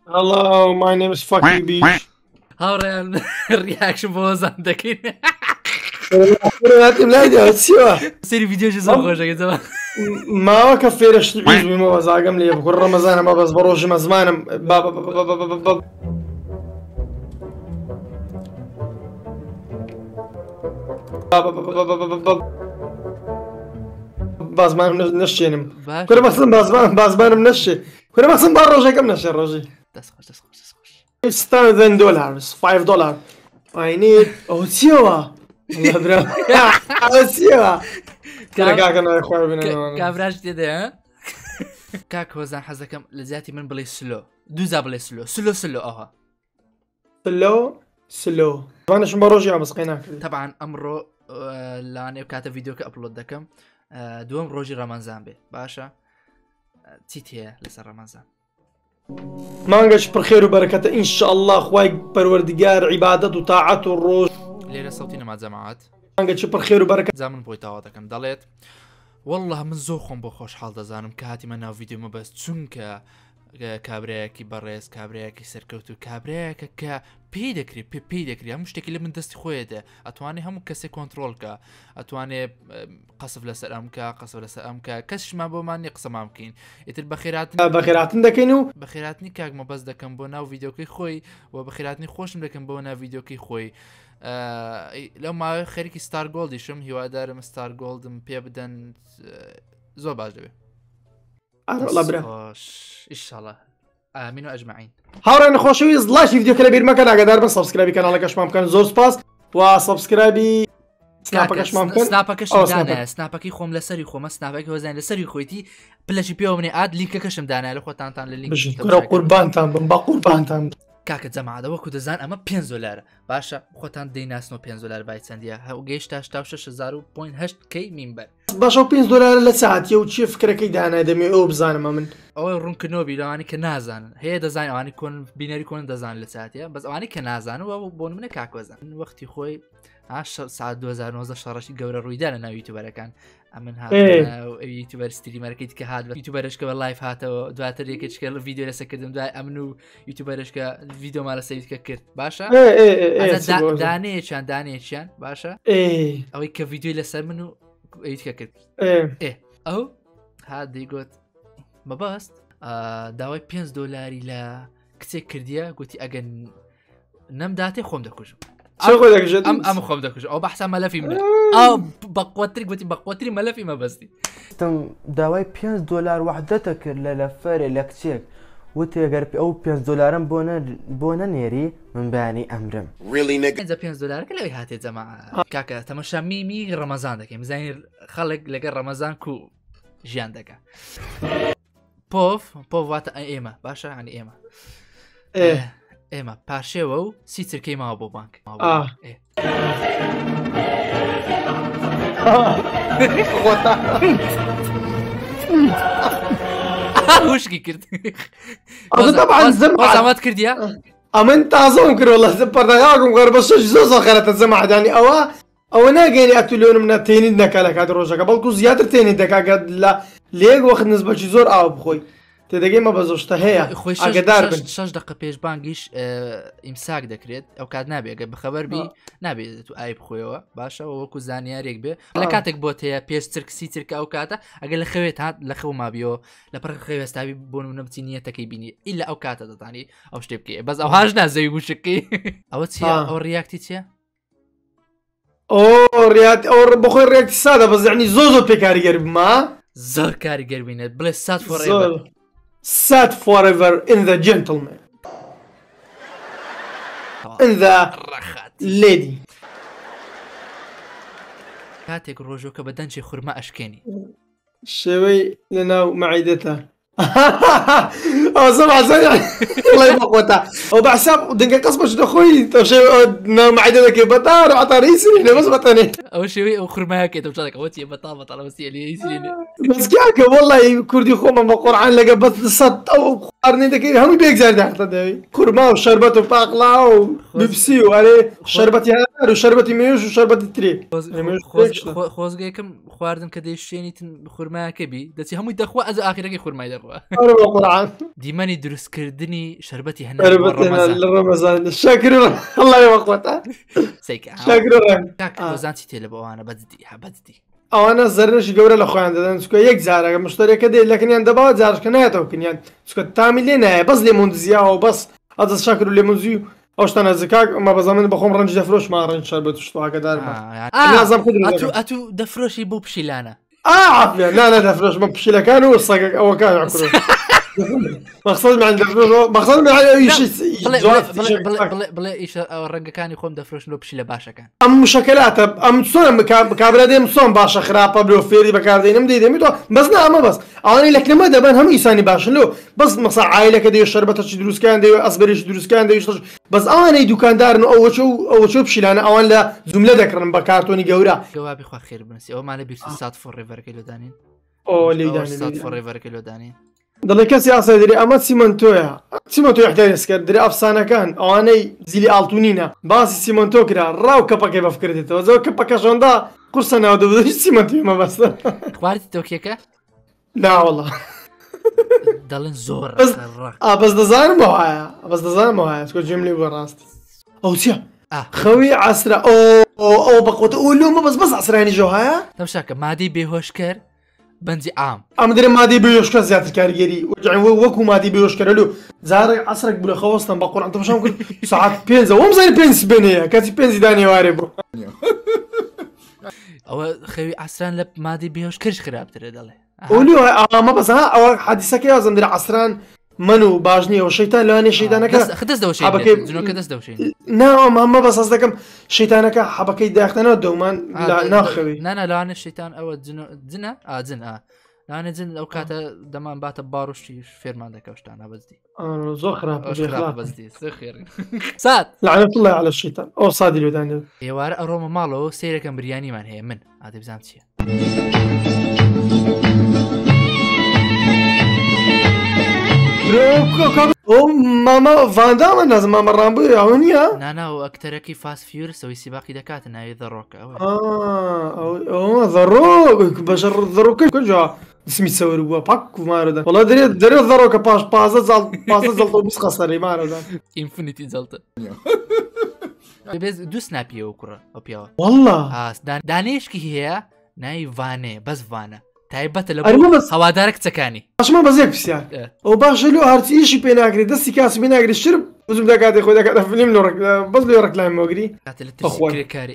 Hello, my name is fuck you bitch. هاوريان الرياكشن بوزان دكين لا سوا سيري فيديو شو سوى يا زلمه ما كفيرش تعيش بما وزاقم لي بكل رمضان ما بس بروج ما زمان بابا بازمان نشينم كل ما صن بازمان منشي كل ما صن بروج كم نشي الروجي تسخش It's $1000 $5 I need سوا الله برا سوا كاك انا اخوي بينا كافراج تيدي ها كاك وزن حزكم لزاتي من بلي سلو دوزا بلي سلو اها سلو انا شو بروجي عم بسقيناك طبعا امره لاني كاتب فيديو كابلود دكم دوم روجي رمضان بي باشا تيتيه لسر رمضان مانجاش بالخير وبركة ان شاء الله اخوي پروردگار عبادت وطاعت والروج ليلة صوتينا مع جماعات مانجاش بالخير وبركة زمن بويتاوا دكم دليت والله من زوخم بو خوش حال دزانم كهاتي منا فيديو ما بس چونك كابريكي بريس كابريكي سركوتو كابريكا كا بيدكري هم مشتكي اللي من دستي خويته اتواني هم كسي كنترول اتواني قصف لسر امكا كش ما بو ماني قسم ممكن يتر بخيرات دكينو بخيراتني كاك ما بس دكم بونا فيديو كي خوي وبخيراتني خوش دكم بونا فيديو كي خوي لو ما خيركي ستار جولد يشم هو دارم ستار جولد بي بدن زو باش دبي الله برا ان شاء الله امين اجمعين هاورن خوشويز لايك فيديو كلا بير مكان اقدر بس سبسكرايب كانالك اش ممكن زور سباس وسبسكرايبي سنابكش ممكن سنابكش دانا سنابكي خوم لسري خوم سنابكي وزين لسري خويتي بلاش بيو مني اد لينككش دانا لو خوتان تان اللينك قربان تام بقربان تام كاك جماعه وەکو دەزان ئەمە 5 دلار باشە خۆتان دەیناسنەوە 5 دلار بای چەندیە هەو گەیشتا 6,000.8 کەی مینبەر باشە 5 دلار لە ساعتیە و چیە فکرەکەی دانا دەمێ ئەو بزانمە من ئەوەی ڕوونکردنەوەی لەوانی کە نازانن هەیە دەزانین ئەوانی کۆن بینەری کۆن دەزانن لە ساعتیە بەس ئەوانی کە نازانن و بۆ منە کاکوەزان وەختی خۆی ساعت 2019 شەڕەشی گەورە ڕوویدا لە ناو یوتیوبەرەکان ئەمن هات یوتیوبەر ستریمەرەکەیت کە هات یوتیوبەرشکە بە لایف هاتەوە دواتر یەکێکە ڤیدیۆ لەسەکردم دوای ئەمن و یوتیوبەرشکە ڤیدیۆمە لە سەیدکە کرد باشە دانەیەکیان باشە ئەوەی کە ڤیدیۆی لەسەر من و ئەیتکە کرد ئەو هات دەیگوت بەبەست داوای 5 دلاری لە کچێک کردیە گوتی ئەگەن نەمداتێ خۆم دەکوژم ئەم خۆم دەکوژم ئەو بەحسا مەلەفی منە ئەو بەقوەتری گوتی بەقوەتری مەلەفی مەبەستی داوای 5 دلار وحدەتە کرد لە لەفەرێ لە کچێک وتێگەر ئەو 5 دلارم بۆ نەنێری من بەیانی ئەمرم 5 دلارکە لەوەی هاتێ جەماعە کاکە تەمەشا میمی ڕەمەزان دەکەین بزانین خەڵک لەگەڵ ڕەمەزان کو ژیان دەکات پۆف واتە ئێمە باشە عنی ئێمە پاشێوە و سی چرکەی ماوە بۆ بانک وشکی کرد زەمات کردیە ئەمن تازەم کرد وڵە پەردەغاکم گەر بە شەش زۆر زەخەرەتە زەمەعدانی ئەوە ناگەینی ئەتولۆنم نەتێنیت نەکە لە کات ڕۆژەکە بەڵکو زیاتر تێنیت دەکات لە لێک وەخت نسبەتی زۆر ئاو بخۆی تێدەگەی مە بە زۆشتە هەیە ئاگدار بن 6 دقە پێش بانگیش ئیمساک دەکرێت ئەو کات نابێت بەخەبەر بی نابێت تو ئای بخۆیەوە باشە وەکو زانیارێک بێ لە کاتێک بۆ هەیە پێش چرکسی چرکە ئەو کاتە ئەگەر لە خەوێت هات لە خەو مابیەوە لە پڕ خەوێستاوی بۆ نەبچی نیەتەکەی بینی ئیلا ئەو کاتە دەتانی ئەو شتێ بکەی بەس ئەو هاژ نازەوی وشەکەی ئەوە چیە ئەو ڕیاکتی چیە؟ ئەو بەخۆی ڕێکتی سادە بەزعنی زۆر پێکاریگەر بما زۆر کاریگەر بینێت بڵێ سات فۆڕێ Sat forever in the gentleman. In the lady. كاتێک ڕۆژۆکە بە دەنجی خورما ئەشکێنی شێوەی لەناو مەعیدەتە ئەو زەمازە وڵی بەخۆتە ئەو بەحساب دەنگە قەسمەش دەخۆی ناو مەعیدە دەکەی بەتار و عەتاری سرینە بەس بەتەنێ ئەو شێوەی ئەو خورمایەکێتە بچاتێک ئەوە چیە بەتاڵ بەسیە لێ سرینێ بەس کاکە وەڵی کوردی خۆمە بە قورعان لەگە بەس سەد ئەو خواردنی دەکەی هەمووی بێکجار داختە دەوی خورما و شەربەت و پاقڵا و بیبسی و ئەرێ شەربەتی هەنار و شەربەتی مێژ و شەربەتی ترێ خۆزگەیەکەم خواردن کە دەیشتێنیتن خورمایەکە بی دەچی هەمووی دەخوا ئەز ئاخیرەکەی خورمای دەخۆ خوا أنا بقرعان دیمەنی دروستکردنی شربەتی هەنا ربطنا للرمضان شاكر الله يوقفته شاكر ڕۆزانتی تێ لە بەوانە بەدی ئەوانە زەرنشی گەورە لە خۆیان دەدەن چکە یەک جارەکە مشتەرێکە دێت لەکنیان دەباوە جارشکە نایەتەوە کنیان چکە تامی لێ نایە بەس لێمونزیاوە بەس ئەدەست شاکر و لێمونزی و ئەو شتانە زکاک ئەمە بەزەمن بەخۆم ڕەنج دەفرۆشمان ڕەنج شەربەت شتوواکە دارمە ئەتو دەفرۆشی بۆ پشیلانە عافیە نانە دەفرۆش من پشیلەکان و سەگەک ئەوەکان عکرۆ مقصد من دەفرۆش مقصد من بڵێ ئیش ڕەنگەکانی خۆم دەفرۆشن و پشیلە باشەکان ئەم مشکلاتە ئەم چۆن کابرا دێم چۆن باشە خراپە بلۆ فێری بەکاردێنم دەیدەمیتەوە بەس نە ئەمە بەس ئەوانەی لەکنەمە دەبن هەموو ئیسانی باشن لۆ بەس مەسا عایلەکە دەوێت شەربەتەی دروستکان دەوێت ئەسبەرێکی دروستکان دەوێت بەس ئەوانەی دوکاندارن و ئەوە پشیلانە ئەوان لە جوملە دەکڕن بە کارتۆنی گەورە گەوابی خوا خێر بنسی ئەومانە بیر 100 فڕێڤەرەکەی لۆدانین فڕێڤەرەکەی لۆدانین دەڵێ کەسی ئاسای دەری ئەمە سیمەنتۆیە سیمەنتۆی احتیاجکرد درێ ئەفسانەکان ئەوانەی زیلی ئاڵتونینە باسی سیمەنتۆ کرا ڕاو کەپەکەی بەفکردێتەوە زۆر کەپەکەشۆندا قورسە ناو دەبدەی سیمەنتی مەبەستە خواردی تۆکێکە ناوەڵە دەڵێن زۆر بەس دەزانم بەس دەزانم وایە چکە جێم لێ بووە ڕاستی ئەو چییە خەوی عسرە ئەو بەقوتە ئەو لۆمە بەس عسرانی ژۆ هەیە تەمشاکە مادەی بێهۆشکەر بەنجی عام ئەم دەرێ مادەی بێهۆشکە زیاتر کاریگەری وەکو مادەی بێهۆشکەرە لۆ جارێک عسرێک بوو لە خەوەستم بە قورئان تەماشام کرد ساعات 5 وەم زانانی 5 بنەیە کاتی 5 دانێوارێ بوو ئەوە خەوی عسران لە مادەی بێهۆشکەرش خراپترە دەڵێ ئەولو ئەمە بەس ئەوە حادیسەکە یازم درێ عسران من و باش نییە و شەیتان لەوانێ شەیتانەکە ناوەمە بەس ئەس دەکەم شەیتانەکە حەبەکەی داختانەوە دەومان ناخەوی نانە لەوانە شەیتان ئەوە جنە ئاجن لاانە جن ئەو کاتە دەمان باتە باڕشتی فێرمان دەکەشتانە بەزدی زۆر خراپ بەزدی سات لعنەت الله على الشەیتان ئەو سادی لێدانێت ئێوارە ئەڕۆمە ماڵەوە سیرەکەم بریانیمان هەیە من ئادە بزانام چییە ماما ڤاندامە نازم مامە ڕامبووی ئەوە نییە؟ نانا و ئەکتەرەکەی فاس فیور سەوەی سیباقی دەکاتە ناوی دەڕۆکە دەڕۆک بەشە دەڕۆکەی کجا دسمی سەور بووە پاک ومارەدا وڵا دەرێت دەڕۆکە پاش پازە جەڵتە بیست قەسەری مارەدا ئینفینیتی جەڵتە دوو سناپیەوە کوڕە ئەو پیاوە وەڵڵا دانێشکی هەیە ناوی ڤانێ بەس ڤانە تایبەتە لە هەوادارە کچەکانی باشمە بەزێک پرسیار ئەو باشە لۆ هەرچی ئیشی پێ ناگرێت دەستی کاسی پێ ناگرێت شرب بزم دەکاتێ خۆی دەکاتە فیلم بەس لێ ڕەکلام وەگری کاری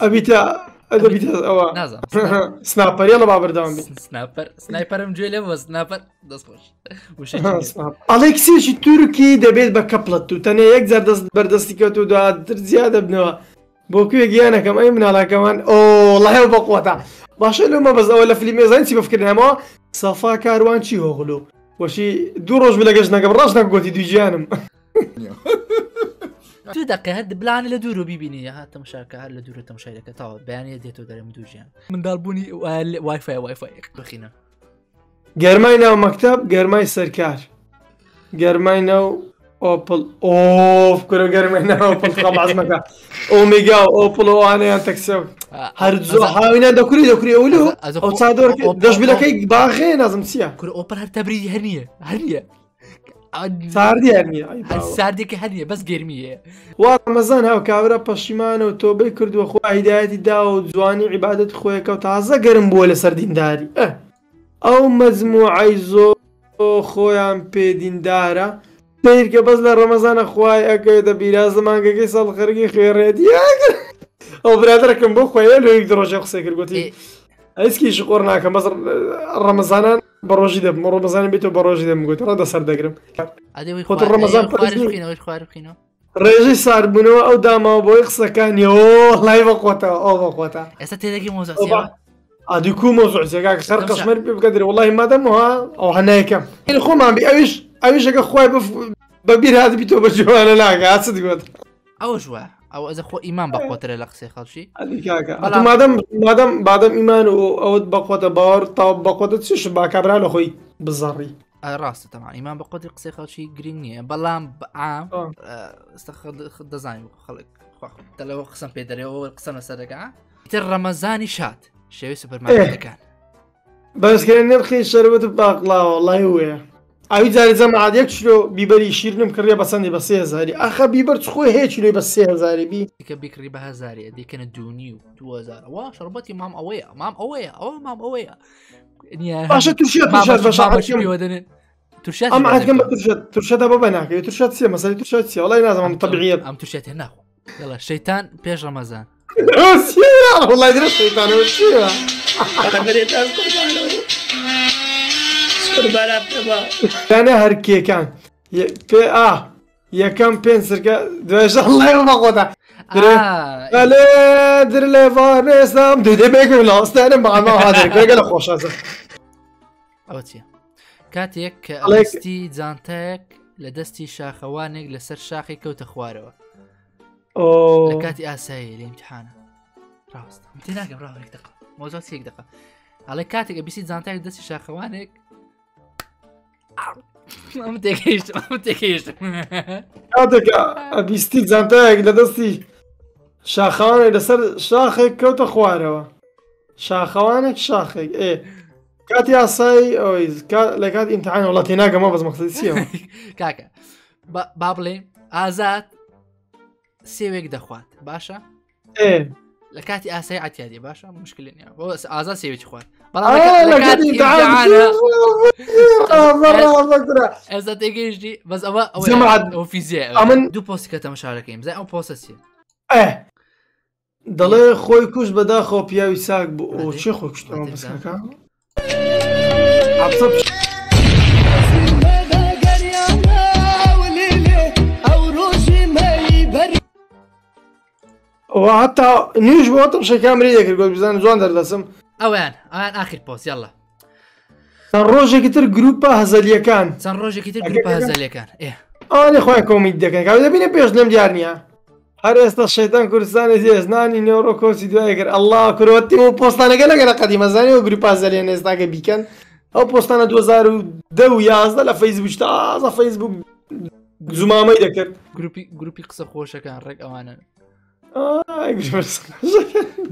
ئەبیتە ئەوە سناپەریە لە بابەردەوام بێت سنایپەرم گوێ لێ بە سناپەر دەستخۆش ئەڵێ کسێکی تورکی دەبێت بە کەپڵەت و تەنێ یەک جار دەست بەردەستی کەوت و دواتر زیادە بنەوە بۆ کوێ گیانەکەم ئەی مناڵاکەمان ئۆڵەهێ بەقوەتە باشە لەمە بەس ئەوە لە فیلمی زانین چی بەفکردنەوە سەفا کاروان چی هۆغلو وەشی دوو ڕۆژ لەگەشت نەکەم ڕاست نەگوتی دوی گیانم دوو دقیقە هەر بلانە لە دوورۆ بیبینی هات تەماشاکە هەر لە دوورە تەماشای دەکە تاوە بەیانەیە دێتەوە دەرەم دوو ژیان منداڵبوونی وایفای بخینە گەرمای ناو مەکتەب گەرمای سەرکار گەرمای ناو ئۆپڵ ئۆف کورە گەرمای ناو ئۆپڵ خەڵازمەکە ئۆمیگا و ئۆپڵ ئەوانەیان تەکسیەوە هەر زۆر هاوینە دەکوری ئەولو ئەو چادۆر دەشبیلەکەی باغێ نازم چییە کورە ئۆپەر هەر تەبری هەرنیە ساردی هەرنیە ساردێکە هەرنیە بەس گەرمیە وا ڕەمەزان هاو کابرا پەشیمانە و تۆبەی کردووە خوا هیدایەتی دا و جوانی عیبادەت خۆیەکە و تازە گەرم بووە لە سەردینداری ئەو مەجموعەی زۆر خۆیان پێدیندارە پێیرکە بەس لە ڕەمەزانە خوای ئەەکەوێتە بیرازە مانگەکەی ساڵ خەرگی خوێڕێتی ئەو برادرەکەم بۆ خۆیە لە یەک ڕۆژە قسەی کرد گوتی ئەسکیش قۆڕ ناکەم بەس ڕەمەزانان بە ڕۆژی دەبم ڕۆمەزانانی بێتەوە بە ڕۆژی دەم گوت ڕەدە سەر دەگرم خۆت ڕەمەزان ڕێژەی ساردبوونەوە ئەو داماوە بۆی قسەکانیەوە لای بەخۆتەوە ئەو بەخۆتە ئێستا تێدەگی مۆزە ئادیکو مۆزوعجێگا سەر قەشمەر پێ بکە درێ وڵی مادەمەوە ئەو هەنایەکەم خۆمان بی ئەویشەکە خۆی بەبییر هاتی بیتۆ بە جوانە ناکە هاچ دیگوت ئەوە ژوە ئەو ئەزە خۆ ئیمان بەخۆترە لە قسەی خەڵکی مادەم ئیمان و ئەوت بەخۆتە باوەڕ تا بەخۆتە چش با کابرا لە خۆی بزەڕی ڕاستە تەمان ئیمان بە قۆتی قسەی خەڵکی گرنگ نییە بەڵام عام دەزانین خەڵک دەلەوە قسەم پێ دەرێەوە قسەم لەسەر دەکە تر ڕەمەزانی شات شێوەی سوپەرمارکێتەکان شێوەی سوپەرمارکێتەکان شات شێوەی سوپەرمارکێتەکان بەسکردن نرخی شەربەت و باقلاوە وەڵڵای وەیە ئاوی جارێ جەماعەت 1 کیلۆ بیبەری شیرنم کڕیە بەسەندی بە 3000 ئاخە بیبەر خۆی هەیە کیلۆی بە 3000 بی دیکە بیکڕی بە 1000 دیکەنە 2.5 و 2000 وا شەربەتی مام ئەوەیە مام ئەوەیە ئەوە مام ئەوەیە باشە تووشێت بەشدنن تووشێت ئەم عاتکەم بە تووشەتە بە بەناکەوێت تووشەت چیە مەسەلی تووشەت چیە وەڵای نازانم تەبیعیەت ئەم تووشێت هێ ناخۆ یڵە شەیتان پێش ڕەمەزان وەڵای درە شەیتانەوە چیە یانە هەر کێکان پێ یەکەم پێنج سرکە دوێژە هەڵای بەخۆدا ئەلێ در لێوانێستم دێ بێگە لاستانم بەعاما هادرێگە لە خۆشازە ئەوە چییە کاتێک کە ئەڵستی جانتەیەک لە دەستی شاخەوانێک لەسەر شاخی کەوتە خوارەوە لە کاتی ئاسایی لە ئیمتحانە ڕاست تێ ناگەم ڕاوێک دقە مۆزۆ سێک دقە ئەڵێ کاتێک ئەبیسی جانتەیەک دەستی شاخەوانێک ئەم تێکەیشتم کاتێک ئەبیستی جانتەیەک لە دەستی شاخەوانێک لەسەر شاخێک کەوتە خوارەوە شاخەوانێک شاخێک کاتی ئاسایی ئەوەی لە کات ئیمتحان وڵات تێ ناگەمە بەس مەقسەدی چییە کاکە با بڵێ ئازاد سێوێک دەخوات باشە لە کاتی ئاسایی عتیادی باشە مشکلی نییە بۆ ئازاد سێوێکی خوارد ئێستا تێگەیشتی بەس ئەوە فیزیە من دوو پۆستی کە تەماشاکەیم زای ئەو پۆستە چیە دەڵێ خۆی کوش بەداخەوە پیاوی ساک بوو ئەو چێ خۆی کوشتەوە بەسەکە حتا نیوش بۆ تەمشە کامری دەکرد گۆت بزانم جوان دەردەسم ئەویان ئاخر پۆست یاڵە چەند ڕۆژێکی تر گروپە هەزەلیەکان چەند ڕۆژێکی تر گروپە هەزەلیەکان ئەوانێ خۆیان کۆمیت دەکەن کاوی دەبینێ پێش لەم دیار نییە هەر ئێستا شەیتان کوردستانی هێزنانی نێوڕۆ کۆچی دوای کرد ئەڵڵا کورۆتی و پۆستانەکە لەگەنە قەدیمەزانی و گروپە هەزەلیان ئێستاکە بیکەن ئەو پۆستانە 2010 و 11 لە فەیسبوک تازە فەیسبوک زومامەی دەکرد گروپی قسە خۆشەکان ڕێک ئەوانە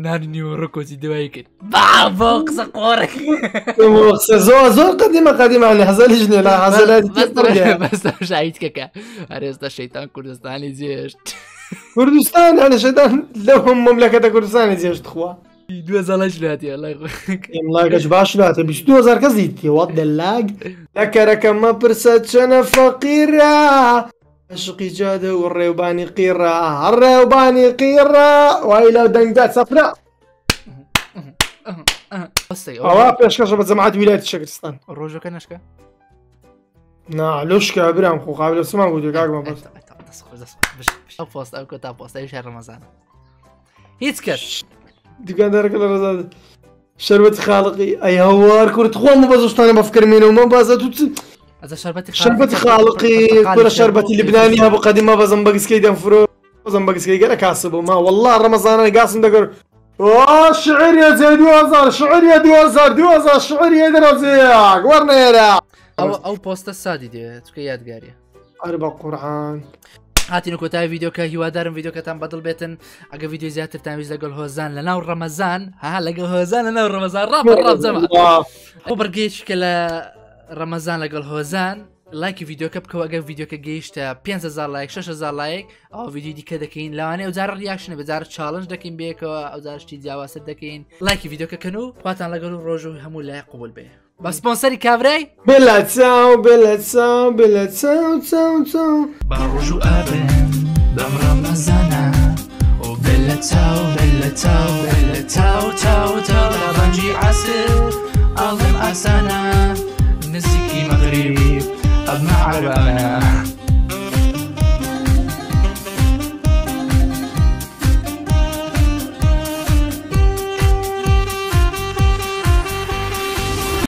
نانی نیوەڕۆ کۆچی دوای کرد بۆ قسە قۆڕێک زۆر قەدیمە هەزەلیش نیە لە هەزەلات شایتکەکە هەر ئێستا شەیتان کوردستانی جێشت کوردستان هەنە شەیتان لەو مەملەکەتە کوردستانی جێشت خوا 2000 لاتیە لاگەش باش لاتە 22000 کەس دیتی وات دەلاگ لەکەرەکەمە پرسە چەنە فەقیرە عشقی جادە و ڕێوبانی قیڕە ڕێوبانی قیڕە وای لەو دەنگدا سەفرا ئەوە پێشکەشە بە جەماعەت ویلایەتی شەکرستان ڕۆژەکە نشکە لۆشکە برام خۆ قابلە سمان بوو کاکمە بەس ئەو پۆست ئەو کۆتا پۆستای شار ڕەمەزانە هیچ کەس دوکاندارەکە لە ڕێزا شەربەتی خاڵقی ئەی هەوار کورد خۆم بە زۆشتانە بەفکرمێنەوە مە بازە تو شەربەتی خاڵقی کورە شەربەتی لبنانی هەبوو قەدیمە بە زەمبەگسکەی دەمفرۆ زەمبەگسکەی گەرە کاسە بوو ما وەڵڵا ڕەمەزانە گاسم دەگەر شعریە جێ 2000 شعریە 2000 شعریە دەرەزیەک وەرنێرە ئەو پۆستە سادی دەوێت چکە یادگاریە ئەرە بە قورعان هاتین کۆتای ڤیدۆکە هیوادارم ڤیدۆکەتان بەدڵ بێتن ئەگە ڤیدیۆ زیاترتان ویست لەگەڵ هۆزان لەناو ڕەمەزان لەگەڵ هۆزان لەناو ڕەمەزان ڕابجەمە ئەو بەرگەیش کە لە ڕەمەزان لەگەڵ هۆزان لایکی ڤیدۆکە بکەوە ئەگەر ڤیدۆکە گەیشتە 5000 لایک 6000 لایک ئەو ڤیدیۆ دیکە دەکەین لەوانەیە ئەوجار ریاکشنە بەجارە چاڵنج دەکەین بێکەوە ئەوجار شتی جیاوازتر دەکەین لایکی ڤیدۆکەکەن و خواتان لەگەڵ و ڕۆژ و هەموو لای قوبول بێ بە سپۆنسەری کابرای بێلە چاو با ڕۆژ و ئابن بەم ڕەمەزانە و بێلە چاو لە بەنجی عەسر ئاڵم ئاسانە